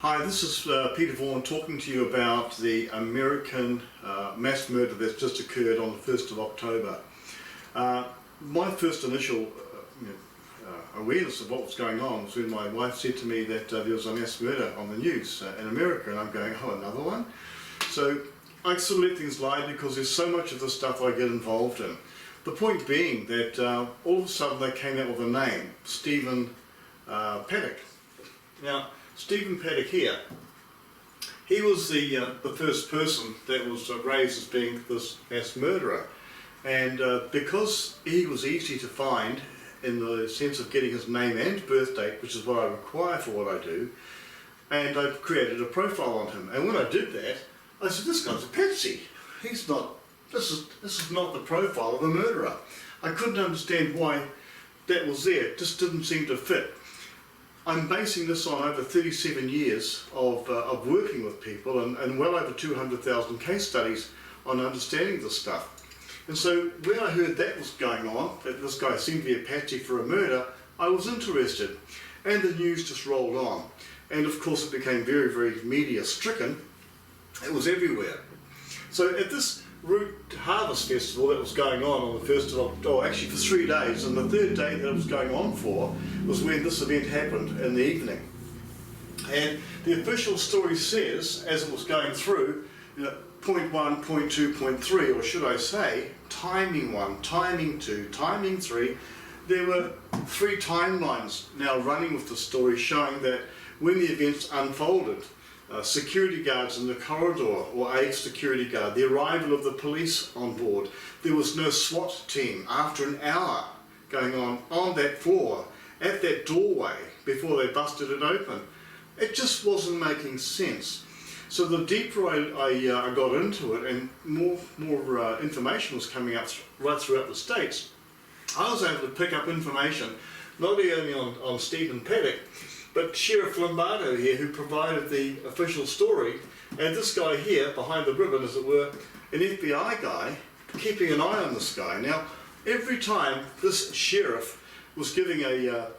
Hi, this is Peter Vaughan talking to you about the American mass murder that's just occurred on the 1st of October. My first initial awareness of what was going on was when my wife said to me that there was a mass murder on the news in America, and I'm going, oh, another one? So I sort of let things lie because there's so much of this stuff I get involved in. The point being that all of a sudden they came out with a name, Stephen Paddock. Now, Stephen Paddock here, he was the first person that was raised as being this mass murderer, and because he was easy to find in the sense of getting his name and birth date, which is what I require for what I do, and I created a profile on him. And when I did that, I said, this guy's a patsy. He's not, this is not the profile of a murderer. I couldn't understand why that was there. It just didn't seem to fit. I'm basing this on over 37 years of working with people and well over 200,000 case studies on understanding this stuff. And so when I heard that was going on, that this guy seemed to be a patsy for a murder, I was interested. And the news just rolled on. And of course it became very, very media stricken. It was everywhere. So at this Root Harvest Festival that was going on the 1st of October, actually for 3 days, and the third day that it was going on for was when this event happened in the evening. And the official story says, as it was going through, point 1, point 2, point 3, or should I say, timing 1, timing 2, timing 3, there were 3 timelines now running with the story showing that when the events unfolded, security guards in the corridor, or a security guard, the arrival of the police on board, there was no SWAT team after an hour going on that floor, at that doorway, before they busted it open. It just wasn't making sense. So the deeper I got into it and more information was coming out right throughout the States, I was able to pick up information not only on Stephen Paddock, but Sheriff Lombardo here, who provided the official story, and this guy here, behind the ribbon as it were, an FBI guy, keeping an eye on this guy. Now, every time this sheriff was giving a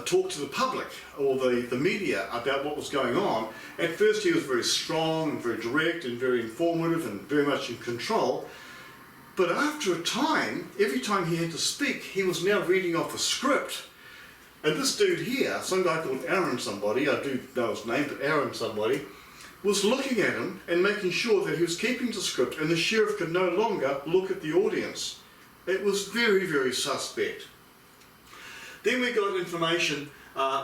talk to the public or the media about what was going on, at first he was very strong and very direct and very informative and very much in control. But after a time, every time he had to speak, he was now reading off a script. And this dude here, some guy called Aaron somebody, I do know his name, but Aaron somebody, was looking at him and making sure that he was keeping to script, and the sheriff could no longer look at the audience. It was very, very suspect. Then we got information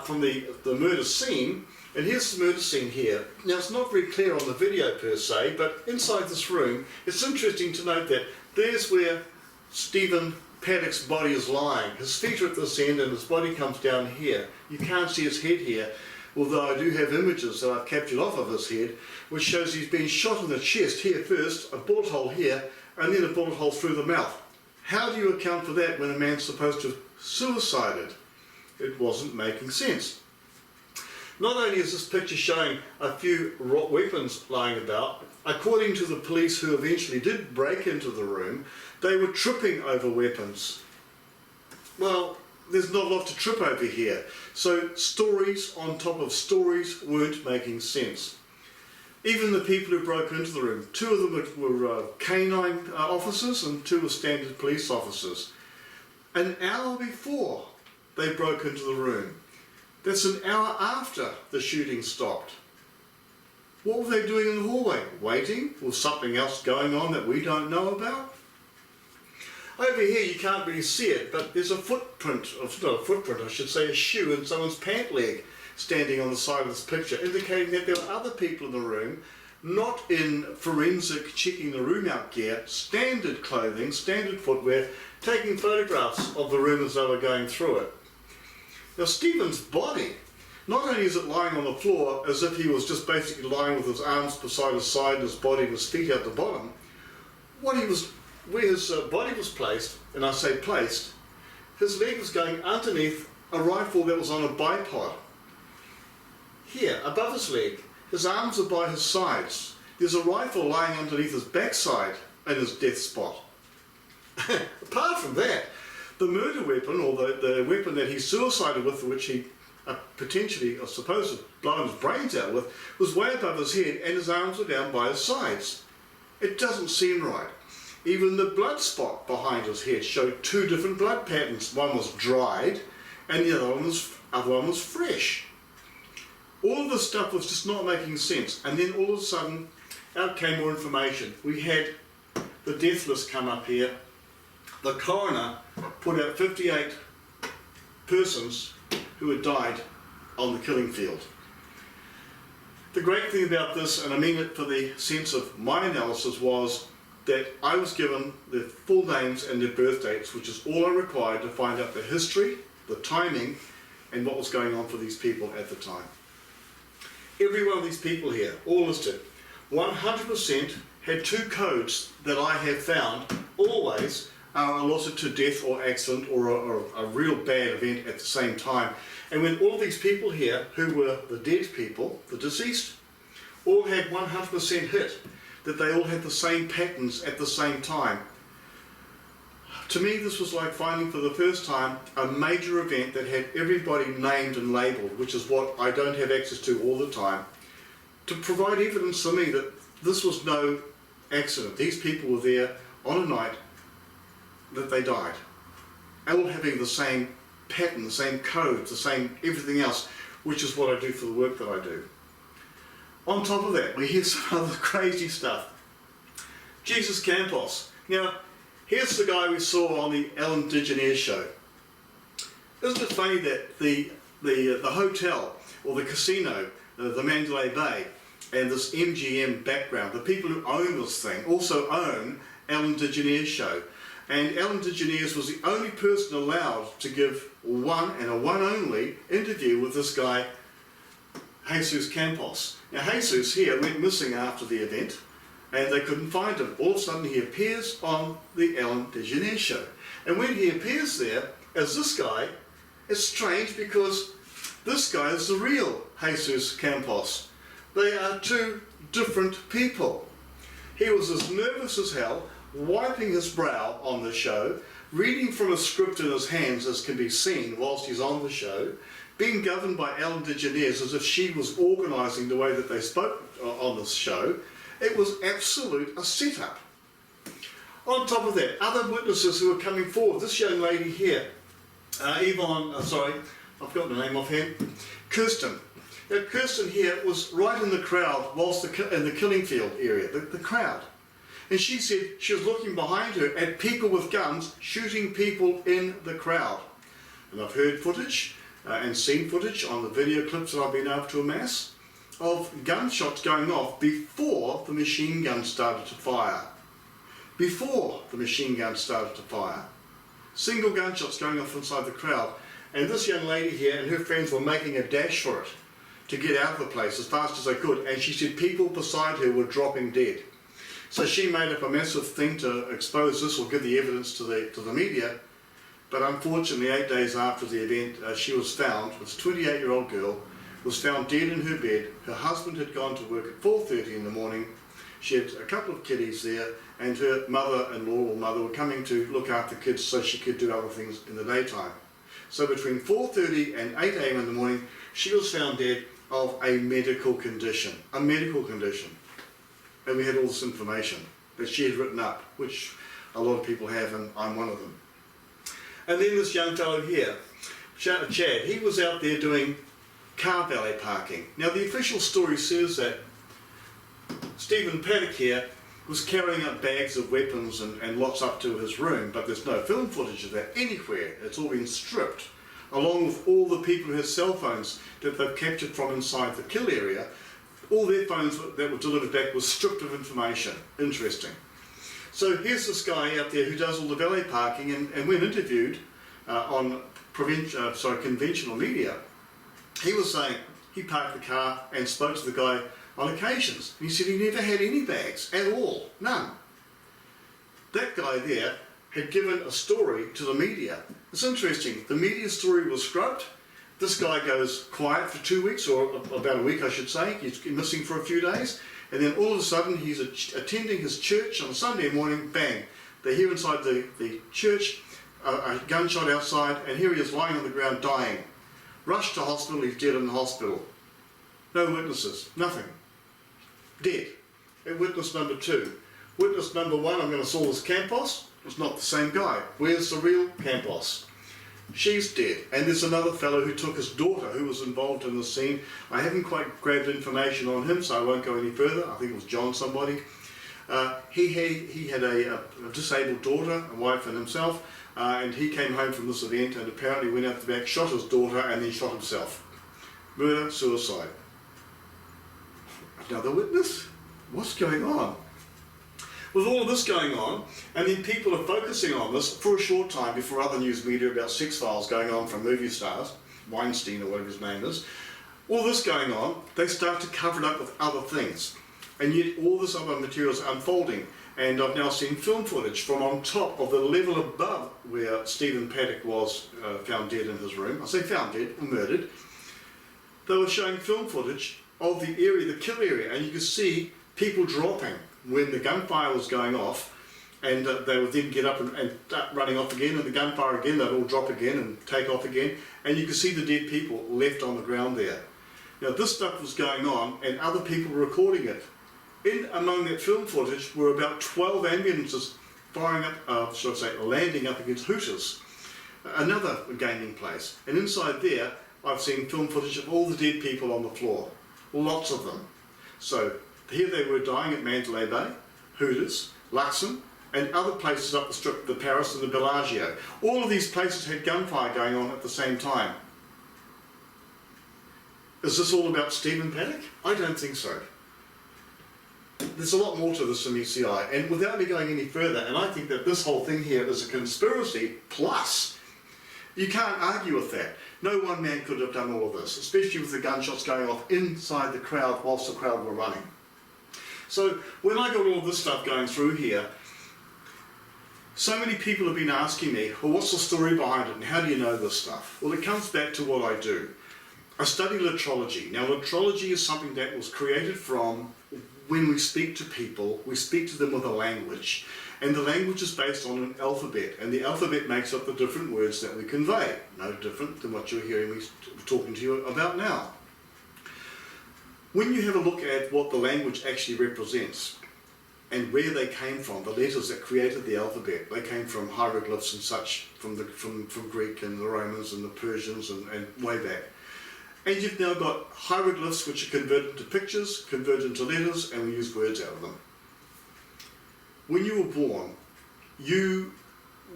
from the murder scene, and here's the murder scene here. Now it's not very clear on the video per se, but inside this room, it's interesting to note that there's where Stephen Paddock's body is lying. His feet are at this end and his body comes down here. You can't see his head here, although I do have images that I've captured off of his head, which shows he's been shot in the chest here first, a bullet hole here, and then a bullet hole through the mouth. How do you account for that when a man's supposed to have suicided? It wasn't making sense. Not only is this picture showing a few weapons lying about, according to the police who eventually did break into the room, they were tripping over weapons. Well, there's not a lot to trip over here. So stories on top of stories weren't making sense. Even the people who broke into the room, 2 of them were canine officers and 2 were standard police officers. An hour before they broke into the room. That's an hour after the shooting stopped. What were they doing in the hallway? Waiting? Was something else going on that we don't know about? Over here you can't really see it, but there's a footprint, not a footprint, I should say a shoe in someone's pant leg standing on the side of this picture, indicating that there were other people in the room, not in forensic checking the room out gear, standard clothing, standard footwear, taking photographs of the room as they were going through it. Now Stephen's body, not only is it lying on the floor as if he was just basically lying with his arms beside his side and his body and his feet out the bottom, where his body was placed, and I say placed, his leg was going underneath a rifle that was on a bipod. Here, above his leg, his arms are by his sides. There's a rifle lying underneath his backside in his death spot. Apart from that, the murder weapon, or the weapon that he suicided with, which he potentially a supposed blowing his brains out with, was way above his head and his arms were down by his sides. It doesn't seem right. Even the blood spot behind his head showed two different blood patterns. One was dried and the other one was fresh. All of this stuff was just not making sense. And then all of a sudden, out came more information. We had the death list come up here. The coroner put out 58 persons who had died on the killing field. The great thing about this, and I mean it for the sense of my analysis, was that I was given their full names and their birth dates, which is all I required to find out the history, the timing, and what was going on for these people at the time. Every one of these people here, all listed, 100% had two codes that I have found always are allotted to death or accident or a real bad event at the same time. And when all these people here, who were the dead people, the deceased, all had 100% hit, that they all had the same patterns at the same time. To me, this was like finding for the first time a major event that had everybody named and labelled, which is what I don't have access to all the time, to provide evidence for me that this was no accident. These people were there on a night that they died, all having the same pattern, the same codes, the same everything else, which is what I do for the work that I do. On top of that, we hear some other crazy stuff. Jesus Campos. Now, here's the guy we saw on the Ellen DeGeneres show. Isn't it funny that the hotel or the casino, the Mandalay Bay, and this MGM background, the people who own this thing also own Ellen DeGeneres show. And Ellen DeGeneres was the only person allowed to give one and a one only interview with this guy, Jesus Campos. Now Jesus here went missing after the event and they couldn't find him. All of a sudden he appears on the Ellen DeGeneres show. And when he appears there as this guy, it's strange because this guy is the real Jesus Campos. They are two different people. He was as nervous as hell, wiping his brow on the show, reading from a script in his hands as can be seen whilst he's on the show, being governed by Ellen DeGeneres as if she was organising the way that they spoke on this show. It was absolute a setup. On top of that, other witnesses who were coming forward. This young lady here, I've got the name offhand, Kirsten. Now, Kirsten here was right in the crowd whilst in the killing field area, the crowd. And she said she was looking behind her at people with guns shooting people in the crowd. And I've heard footage and seen footage on the video clips that I've been able to amass of gunshots going off before the machine gun started to fire. Before the machine gun started to fire. Single gunshots going off inside the crowd. And this young lady here and her friends were making a dash for it to get out of the place as fast as they could. And she said people beside her were dropping dead. So she made up a massive thing to expose this or give the evidence to the media. But unfortunately, 8 days after the event, she was found, this 28-year-old girl, was found dead in her bed. Her husband had gone to work at 4:30 in the morning. She had a couple of kiddies there, and her mother-in-law or mother were coming to look after kids so she could do other things in the daytime. So between 4:30 and 8 a.m. in the morning, she was found dead of a medical condition. A medical condition. And we had all this information that she had written up, which a lot of people have, and I'm one of them. And then this young fellow here, Chad, he was out there doing car valet parking. Now the official story says that Stephen Paddock here was carrying up bags of weapons and lots up to his room, but there's no film footage of that anywhere. It's all been stripped, along with all the people who had cell phones that they've captured from inside the kill area. All their phones that were delivered back were stripped of information. Interesting. So here's this guy out there who does all the valet parking, and when interviewed on conventional media, he was saying he parked the car and spoke to the guy on occasions. And he said he never had any bags at all, none. That guy there had given a story to the media. It's interesting, the media story was scrubbed. This guy goes quiet for 2 weeks, or about a week I should say. He's missing for a few days, and then all of a sudden he's attending his church on a Sunday morning, bang. They're here inside the church, a gunshot outside, and here he is lying on the ground dying. Rushed to hospital, he's dead in the hospital. No witnesses, nothing. Dead. And witness number 2. Witness number 1, I'm going to solve this Campos. It's not the same guy. Where's the real Campos? She's dead. And there's another fellow who took his daughter who was involved in the scene. I haven't quite grabbed information on him, so I won't go any further. I think it was John somebody. He had a disabled daughter, a wife and himself, and he came home from this event and apparently went out the back, shot his daughter and then shot himself. Murder, suicide. Another witness? What's going on? With all of this going on, and then people are focusing on this for a short time before other news media about sex files going on from movie stars, Weinstein or whatever his name is, all this going on, they start to cover it up with other things. And yet all this other material is unfolding. And I've now seen film footage from on top of the level above where Stephen Paddock was found dead in his room. I say found dead, or murdered. They were showing film footage of the area, the kill area, and you could see people dropping when the gunfire was going off, and they would then get up and start running off again, and the gunfire again, they'd all drop again and take off again, and you could see the dead people left on the ground there. Now this stuff was going on, and other people were recording it. In among that film footage were about 12 ambulances firing up, landing up against Hooters, another gaming place. And inside there, I've seen film footage of all the dead people on the floor, lots of them. So here they were dying at Mandalay Bay, Hooters, Luxon, and other places up the strip, the Paris and the Bellagio. All of these places had gunfire going on at the same time. Is this all about Stephen Paddock? I don't think so. There's a lot more to this than meets the eye, and without me going any further, and I think that this whole thing here is a conspiracy plus. You can't argue with that. No one man could have done all of this, especially with the gunshots going off inside the crowd whilst the crowd were running. So when I got all this stuff going through here, so many people have been asking me, well, what's the story behind it and how do you know this stuff? Well, it comes back to what I do. I study literology. Now, literology is something that was created from when we speak to people, we speak to them with a language. And the language is based on an alphabet, and the alphabet makes up the different words that we convey. No different than what you're hearing me talking to you about now. When you have a look at what the language actually represents, and where they came from, the letters that created the alphabet, they came from hieroglyphs and such, from Greek and the Romans and the Persians and way back. And you've now got hieroglyphs which are converted into pictures, converted into letters, and we use words out of them. When you were born, you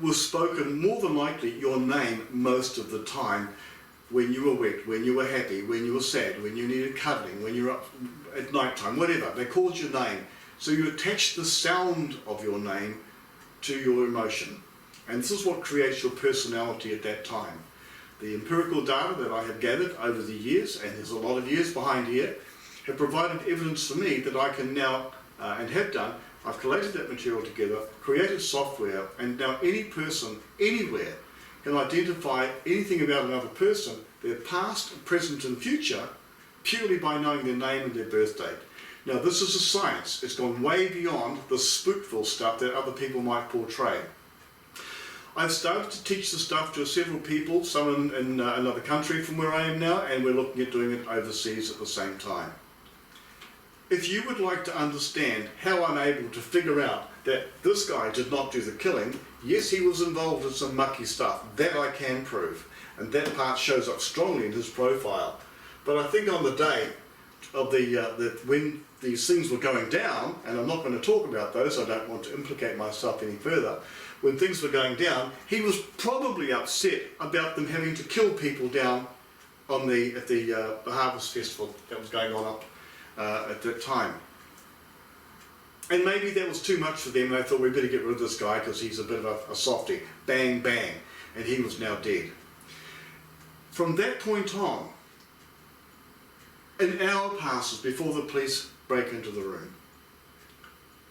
were spoken, more than likely, your name most of the time when you were wet, when you were happy, when you were sad, when you needed cuddling, when you were up at night time, whatever. They called your name. So you attach the sound of your name to your emotion. And this is what creates your personality at that time. The empirical data that I have gathered over the years, and there's a lot of years behind here, have provided evidence for me that I can now, and have done, I've collated that material together, created software, and now any person, anywhere, can identify anything about another person, their past, present and future, purely by knowing their name and their birth date. Now this is a science. It's gone way beyond the spookful stuff that other people might portray. I've started to teach this stuff to several people, some in another country from where I am now, and we're looking at doing it overseas at the same time. If you would like to understand how I'm able to figure out that this guy did not do the killing, yes, he was involved in some mucky stuff, that I can prove, and that part shows up strongly in his profile. But I think on the day of when these things were going down, and I'm not going to talk about those, I don't want to implicate myself any further, when things were going down, he was probably upset about them having to kill people down on at the Harvest Festival that was going on up at that time. And maybe that was too much for them, and they thought we better get rid of this guy because he's a bit of a softie. Bang, bang. And he was now dead. From that point on, an hour passes before the police break into the room.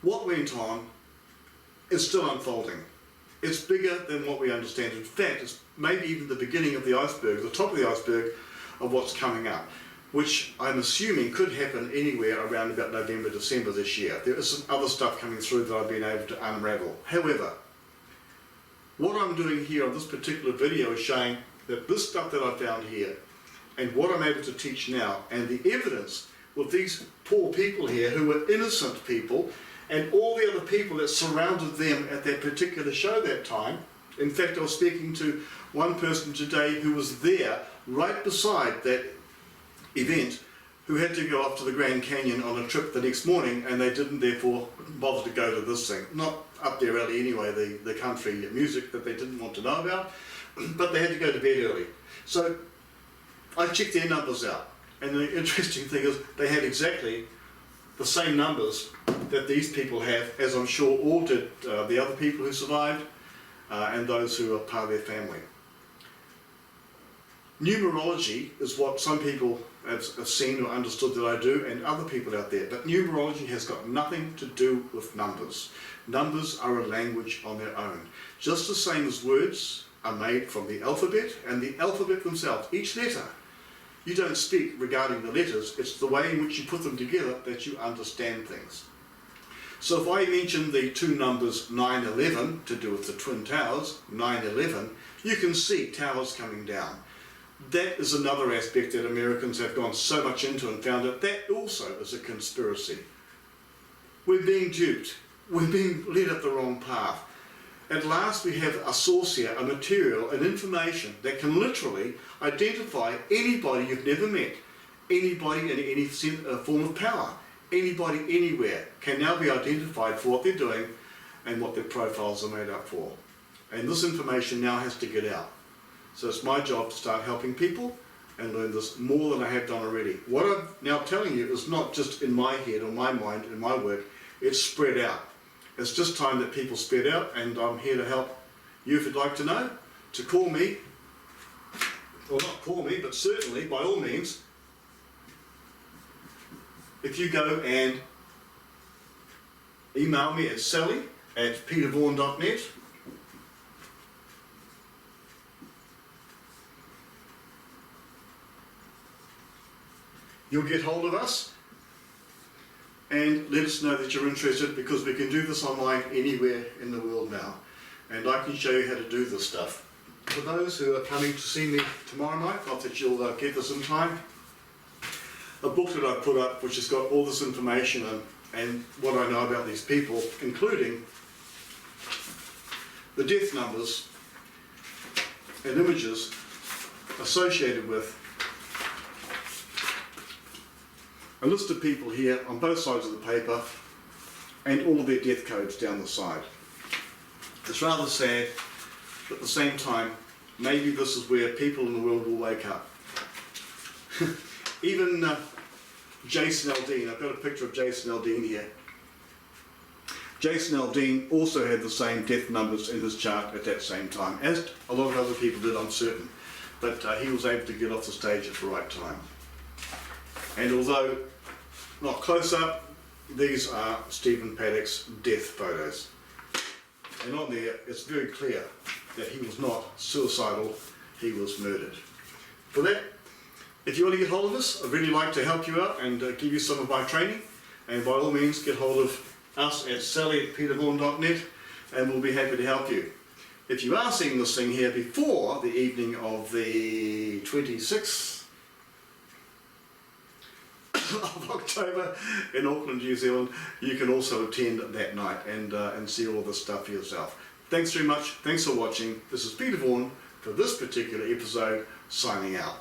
What went on is still unfolding. It's bigger than what we understand. In fact, it's maybe even the beginning of the iceberg, the top of the iceberg of what's coming up, which I'm assuming could happen anywhere around about November, December this year. There is some other stuff coming through that I've been able to unravel. However, what I'm doing here on this particular video is showing that this stuff that I found here and what I'm able to teach now, and the evidence with these poor people here who were innocent people, and all the other people that surrounded them at that particular show that time. In fact, I was speaking to one person today who was there right beside that event, who had to go off to the Grand Canyon on a trip the next morning, and they didn't therefore bother to go to this thing. Not up their alley anyway, the country music that they didn't want to know about, but they had to go to bed early. So I checked their numbers out, and the interesting thing is they had exactly the same numbers that these people have, as I'm sure all did the other people who survived and those who are part of their family. Numerology is what some people have seen or understood that I do, and other people out there, but numerology has got nothing to do with numbers. Numbers are a language on their own. Just the same as words are made from the alphabet, and the alphabet themselves, each letter. You don't speak regarding the letters, it's the way in which you put them together that you understand things. So if I mention the two numbers 911 to do with the Twin Towers, 911, you can see towers coming down. That is another aspect that Americans have gone so much into and found that that also is a conspiracy. We're being duped. We're being led up the wrong path. At last we have a source here, a material, an information that can literally identify anybody you've never met, anybody in any form of power, anybody anywhere can now be identified for what they're doing and what their profiles are made up for. And this information now has to get out. So it's my job to start helping people and learn this more than I have done already. What I'm now telling you is not just in my head or my mind, in my work, it's spread out. It's just time that people spread out, and I'm here to help you if you'd like to know, to call me, or not call me, but certainly by all means, if you go and email me at sally@petervaughan.net, you'll get hold of us and let us know that you're interested, because we can do this online anywhere in the world now, and I can show you how to do this stuff. For those who are coming to see me tomorrow night, not that you'll get this in time, a book that I put up which has got all this information and what I know about these people, including the death numbers and images associated with a list of people here on both sides of the paper, and all of their death codes down the side. It's rather sad, but at the same time, maybe this is where people in the world will wake up. Even Jason Aldean, I've got a picture of Jason Aldean here. Jason Aldean also had the same death numbers in his chart at that same time, as a lot of other people did, I'm certain. But he was able to get off the stage at the right time. And although not close up, these are Stephen Paddock's death photos. And on there, it's very clear that he was not suicidal, he was murdered. For that, if you want to get hold of us, I'd really like to help you out and give you some of my training. And by all means, get hold of us at sally@petervaughan.net, and we'll be happy to help you. If you are seeing this thing here before the evening of the 26th of October in Auckland, New Zealand, you can also attend that night and see all this stuff for yourself. Thanks very much. Thanks for watching. This is Peter Vaughan for this particular episode, signing out.